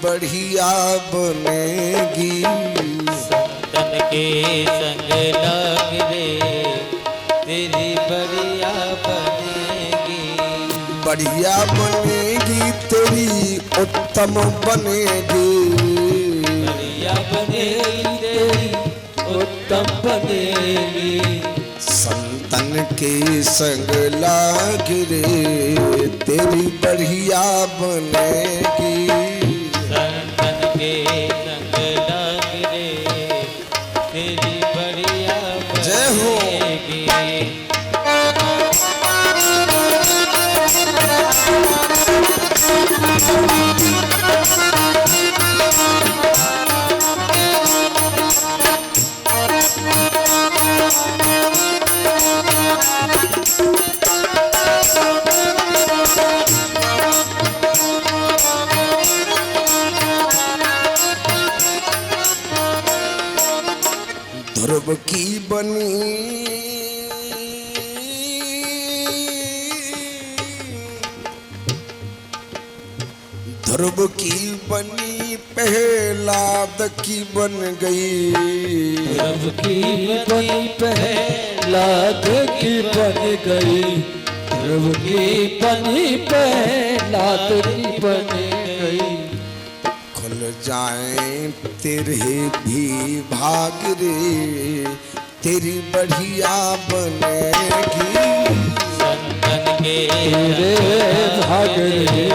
बढ़िया बनेगी। संतन के संग लाग रे तेरी बढ़िया बनेगी। बढ़िया बनेगी तेरी उत्तम बनेगी। बढ़िया बनेगी तेरी उत्तम बनेगी। संतन के संग लाग रे तेरी बढ़िया बनेगी। संतन के संग लाग रे तेरी बढ़िया जय हो। बनेगी। ध्रुव की बनी ध्रुव की बनी प्रहलाद की बन गई। ध्रुव की बनी प्रहलाद की बन गई। ध्रुव की बनी प्रहलाद की बन गई। खुल जाए तेरे भी भाग रे तेरी बढ़िया बनेगी। संतन के तेरे भाग रे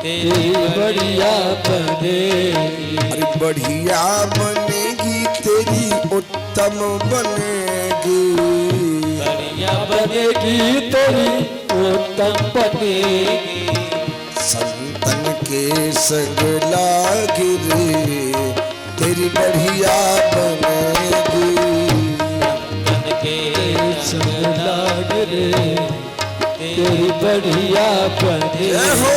तेरी बढ़िया बनेगी। अरे बढ़िया बनेगी तेरी उत्तम बनेगी। बढ़िया बनेगी तेरी उत्तम बनेगी। संतन के संग लाग रे तेरी बढ़िया बनेगी। संतन के संग लाग रे तेरी बढ़िया बनेगी। जय हो।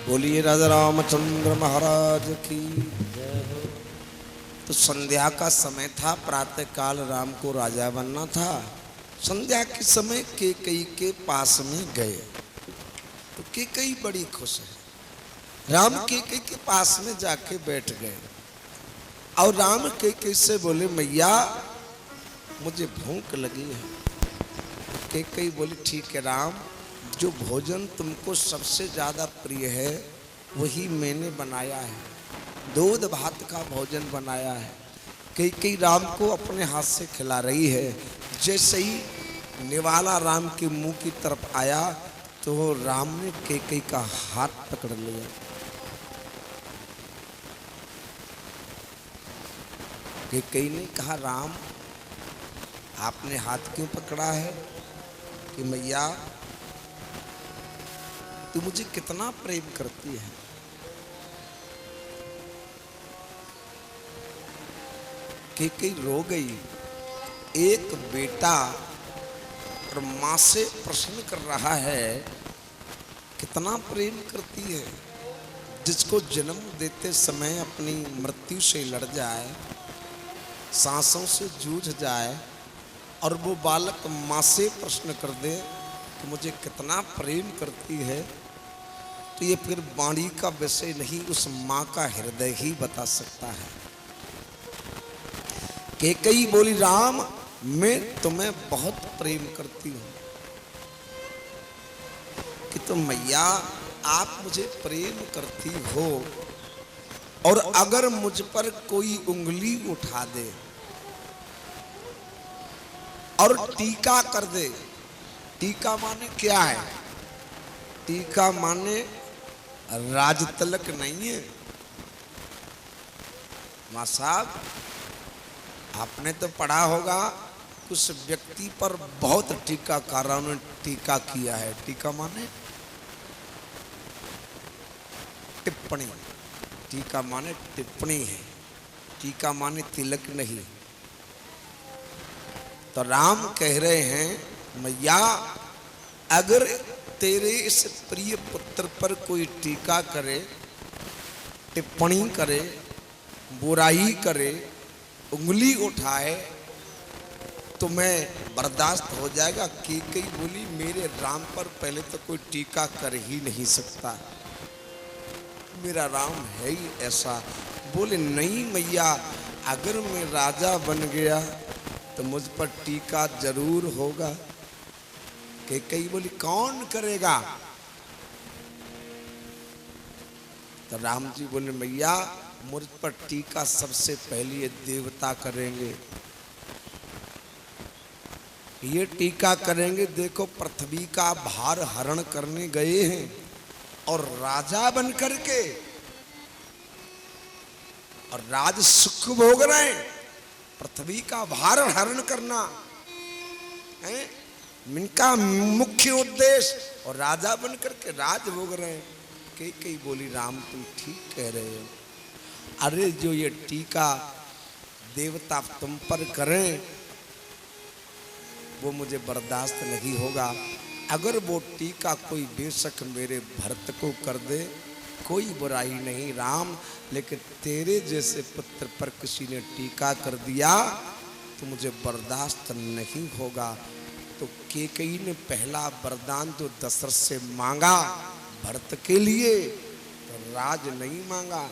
बोलिए राजा रामचंद्र महाराज की। तो संध्या का समय था, प्रातः काल राम को राजा बनना था। संध्या के समय कैकेयी के पास में गए तो कैकेयी बड़ी खुश है। राम कैकेयी के पास में जाके बैठ गए और राम कैकेयी से बोले मैया मुझे भूख लगी है। कैकेयी बोली ठीक है राम, जो भोजन तुमको सबसे ज़्यादा प्रिय है वही मैंने बनाया है, दूध भात का भोजन बनाया है। कैकेयी राम को अपने हाथ से खिला रही है। जैसे ही निवाला राम के मुंह की तरफ आया तो राम ने कैकेयी का हाथ पकड़ लिया। कैकेयी ने कहा राम आपने हाथ क्यों पकड़ा है? कि मैया तू मुझे कितना प्रेम करती है। कैकेयी रो गई। एक बेटा और मां से प्रश्न कर रहा है कितना प्रेम करती है, जिसको जन्म देते समय अपनी मृत्यु से लड़ जाए, सांसों से जूझ जाए और वो बालक मां से प्रश्न कर दे कि मुझे कितना प्रेम करती है, तो ये फिर वाणी का विषय नहीं, उस मां का हृदय ही बता सकता है। कैकेयी बोली राम मैं तुम्हें बहुत प्रेम करती हूं। कि तो मैया आप मुझे प्रेम करती हो और अगर मुझ पर कोई उंगली उठा दे और टीका कर दे, टीका माने क्या है? टीका माने राजतिलक नहीं है। मां साहब आपने तो पढ़ा होगा उस व्यक्ति पर बहुत टीकाकारों ने टीका किया है। टीका माने टिप्पणी, टीका माने टिप्पणी है। टीका माने तिलक नहीं। तो राम कह रहे हैं मैया अगर तेरे इस प्रिय पुत्र पर कोई टीका करे, टिप्पणी करे, बुराई करे, उंगली उठाए तो मैं बर्दाश्त हो जाएगा। कैकेयी बोली मेरे राम पर पहले तो कोई टीका कर ही नहीं सकता, मेरा राम है ही ऐसा। बोले नहीं मैया अगर मैं राजा बन गया तो मुझ पर टीका जरूर होगा। कैकेयी बोली कौन करेगा? तो राम जी बोले मैया मुझ पर टीका सबसे पहले ये देवता करेंगे, ये टीका करेंगे। देखो पृथ्वी का भार हरण करने गए हैं और राजा बन करके और राज सुख भोग रहे हैं। पृथ्वी का भार हरण करना है इनका मुख्य उद्देश्य और राजा बन करके राज भोग रहे हैं। कैकेयी बोली राम तुम ठीक कह रहे हो। अरे जो ये टीका देवता तुम पर करें वो मुझे बर्दाश्त नहीं होगा। अगर वो टीका कोई बेशक मेरे भरत को कर दे कोई बुराई नहीं राम, लेकिन तेरे जैसे पुत्र पर किसी ने टीका कर दिया तो मुझे बर्दाश्त नहीं होगा। तो कैकेयी ने पहला वरदान जो दशरथ से मांगा भरत के लिए, तो राज नहीं मांगा,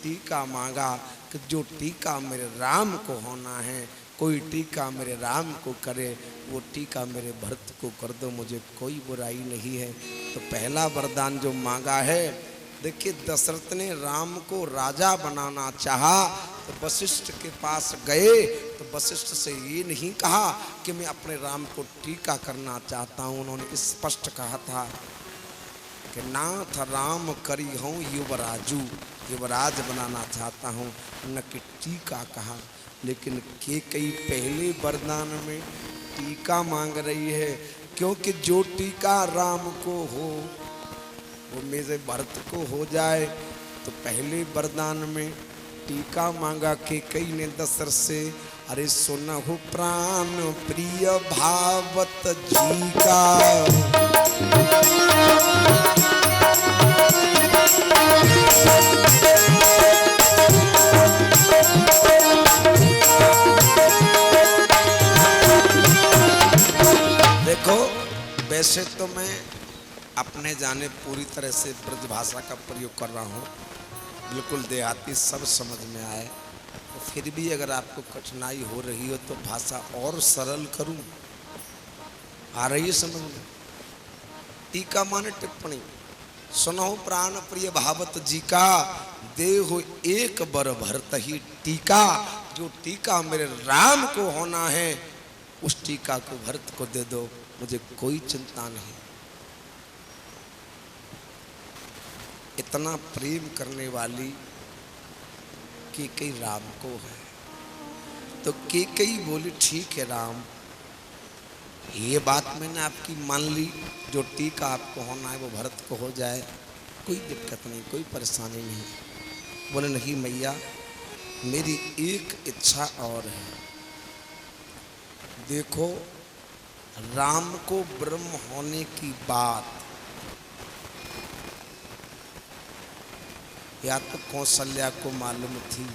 टीका मांगा कि जो टीका मेरे राम को होना है, कोई टीका मेरे राम को करे वो टीका मेरे भरत को कर दो, मुझे कोई बुराई नहीं है। तो पहला वरदान जो मांगा है, देखिए दशरथ ने राम को राजा बनाना चाहा तो वशिष्ठ के पास गए तो वशिष्ठ से ये नहीं कहा कि मैं अपने राम को टीका करना चाहता हूँ। उन्होंने स्पष्ट कहा था कि नाथ राम करी हूँ युवराजू, युवराज बनाना चाहता हूँ, न कि टीका कहा। लेकिन कैकेयी पहले वरदान में टीका मांग रही है, क्योंकि जो टीका राम को हो वो मेरे भरत को हो जाए। तो पहले वरदान में टीका मांगा कैकेयी ने दशरथ से, अरे सुनहु प्राण प्रिय भावत जी का, देखो वैसे तो मैं अपने जाने पूरी तरह से ब्रज भाषा का प्रयोग कर रहा हूँ, बिल्कुल देहाती सब समझ में आए। तो फिर भी अगर आपको कठिनाई हो रही हो तो भाषा और सरल करूँ, आ रही है समझ में? टीका माने टिप्पणी। सुनो प्राण प्रिय भावत जी का, देहो एक बर भरत ही टीका, जो टीका मेरे राम को होना है उस टीका को भरत को दे दो, मुझे कोई चिंता नहीं। इतना प्रेम करने वाली कैकेयी राम को है। तो कैकेयी बोली ठीक है राम, ये बात मैंने आपकी मान ली, जो टीका आपको होना है वो भरत को हो जाए, कोई दिक्कत नहीं, कोई परेशानी नहीं। बोले नहीं मैया मेरी एक इच्छा और है। देखो राम को ब्रह्म होने की बात या तो कौशल्या को मालूम थी,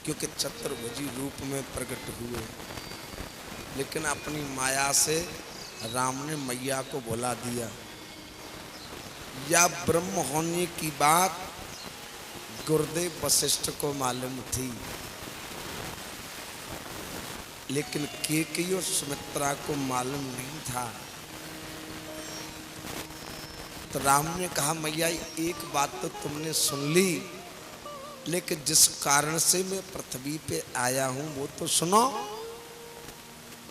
क्योंकि चतुर्भुजी रूप में प्रकट हुए, लेकिन अपनी माया से राम ने मैया को बुला दिया। या ब्रह्म होने की बात गुरुदेव वशिष्ठ को मालूम थी, लेकिन कैकेयी और सुमित्रा को मालूम नहीं था। तो राम ने कहा मैया एक बात तो तुमने सुन ली, लेकिन जिस कारण से मैं पृथ्वी पे आया हूं वो तो सुनो।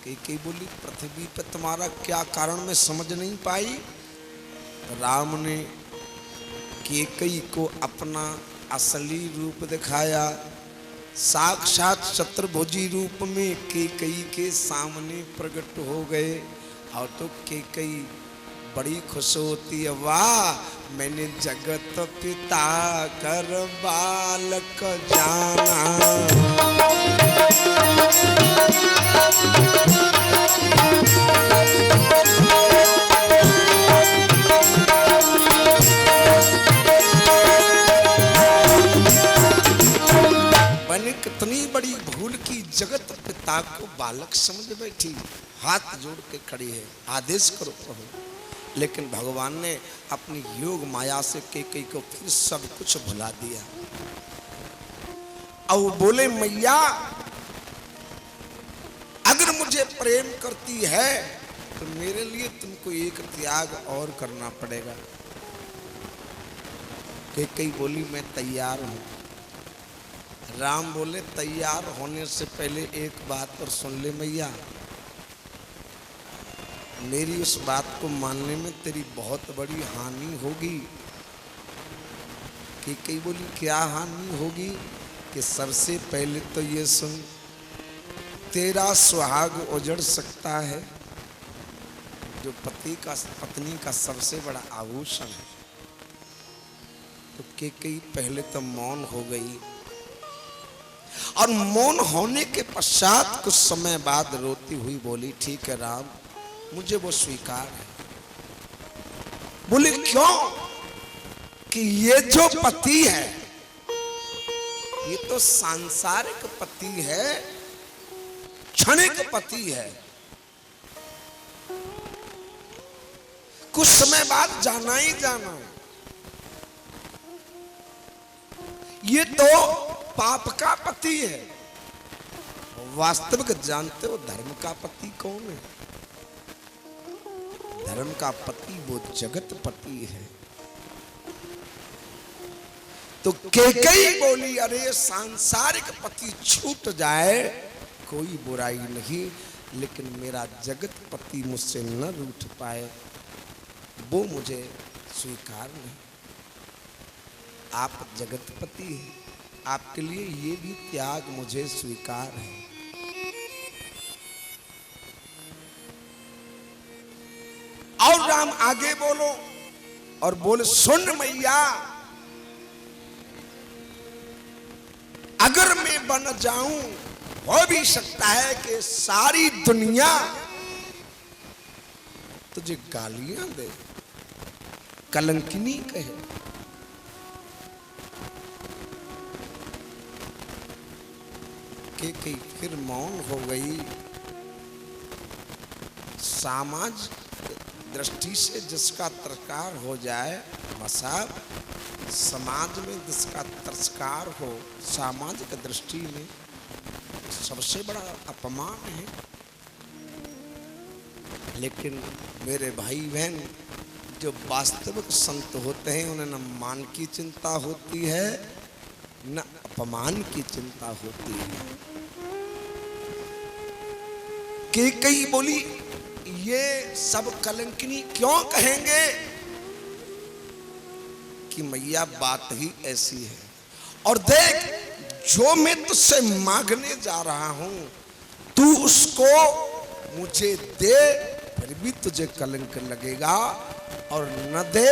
कैकेयी बोली पृथ्वी पे तुम्हारा क्या कारण मैं समझ नहीं पाई। तो राम ने कैकेयी को अपना असली रूप दिखाया, साक्षात चतुर्भुजी रूप में कैकेयी के सामने प्रकट हो गए। और तो कैकेयी बड़ी खुश होती है, वाह मैंने जगत पिता कर बालक जाना। मैंने कितनी बड़ी भूल की, जगत पिता को बालक समझ बैठी, हाथ जोड़ के खड़ी है, आदेश करो प्रभु। लेकिन भगवान ने अपनी योग माया से कैकेयी को फिर सब कुछ भुला दिया। और बोले मैया अगर मुझे प्रेम करती है तो मेरे लिए तुमको एक त्याग और करना पड़ेगा। कैकेयी बोली मैं तैयार हूं। राम बोले तैयार होने से पहले एक बात और सुन ले मैया, मेरी उस बात को मानने में तेरी बहुत बड़ी हानि होगी। कैकेयी बोली क्या हानि होगी? कि सबसे पहले तो ये सुन, तेरा सुहाग उजड़ सकता है, जो पत्नी का सबसे बड़ा आभूषण है। तो कैकेयी पहले तो मौन हो गई, और मौन होने के पश्चात कुछ समय बाद रोती हुई बोली ठीक है राम, मुझे वो स्वीकार है। बोले क्यों? कि ये जो पति है ये तो सांसारिक पति है, क्षणिक पति है, कुछ समय बाद जाना ही जाना है। ये तो पाप का पति है। वास्तविक जानते हो धर्म का पति कौन है? धर्म का पति वो जगत पति है। तो कैकेयी बोली अरे सांसारिक पति छूट जाए कोई बुराई नहीं, लेकिन मेरा जगत पति मुझसे न रूठ पाए, वो मुझे स्वीकार नहीं। आप जगत पति हैं, आपके लिए ये भी त्याग मुझे स्वीकार है। और राम आगे बोलो और बोले सुन मैया, अगर मैं बन जाऊं हो भी सकता है कि सारी दुनिया तुझे गालियां दे, कलंकिनी कहे। कैकेयी फिर मौन हो गई। समाज दृष्टि से जिसका तिरस्कार हो जाए, साहब समाज में जिसका तिरस्कार हो सामाजिक दृष्टि में सबसे बड़ा अपमान है। लेकिन मेरे भाई बहन जो वास्तविक संत होते हैं उन्हें न मान की चिंता होती है न अपमान की चिंता होती है। कैकेयी बोली ये सब कलंकिनी क्यों कहेंगे? कि मैया बात ही ऐसी है, और देख जो मैं तुझसे मांगने जा रहा हूं तू उसको मुझे दे, फिर भी तुझे कलंक लगेगा, और न दे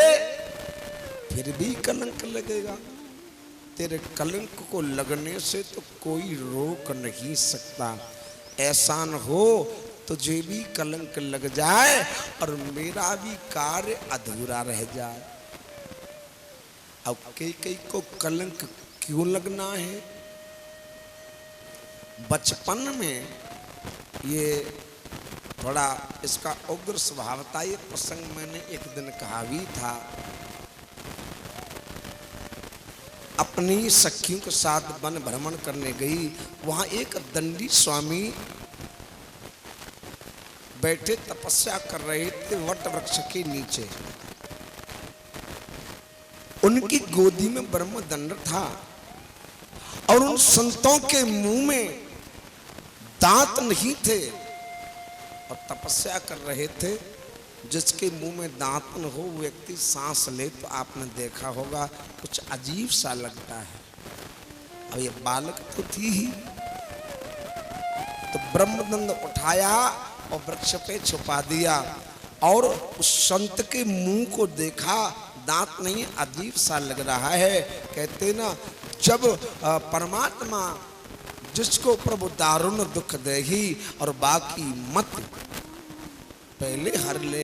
फिर भी कलंक लगेगा। तेरे कलंक को लगने से तो कोई रोक नहीं सकता। ऐसा न हो तुझे भी कलंक लग जाए और मेरा भी कार्य अधूरा रह जाए। अब कैकेयी को कलंक क्यों लगना है? बचपन में ये थोड़ा इसका उग्र स्वभाव था। ये प्रसंग मैंने एक दिन कहा भी था। अपनी सखियों के साथ वन भ्रमण करने गई, वहां एक दंडी स्वामी बैठे तपस्या कर रहे थे वट वृक्ष के नीचे। उनकी गोदी में ब्रह्मदंड था और उन संतों के मुंह में दांत नहीं थे और तपस्या कर रहे थे। जिसके मुंह में दांत न हो वो व्यक्ति सांस ले तो आपने देखा होगा कुछ अजीब सा लगता है। अब ये बालक तो थी ही, तो ब्रह्मदंड उठाया और वृक्ष पे छुपा दिया और उस संत के मुंह को देखा, दांत नहीं, अजीब सा लग रहा है। कहते ना, जब परमात्मा जिसको प्रभु दारुण दुख देही और बाकी मत पहले हर ले।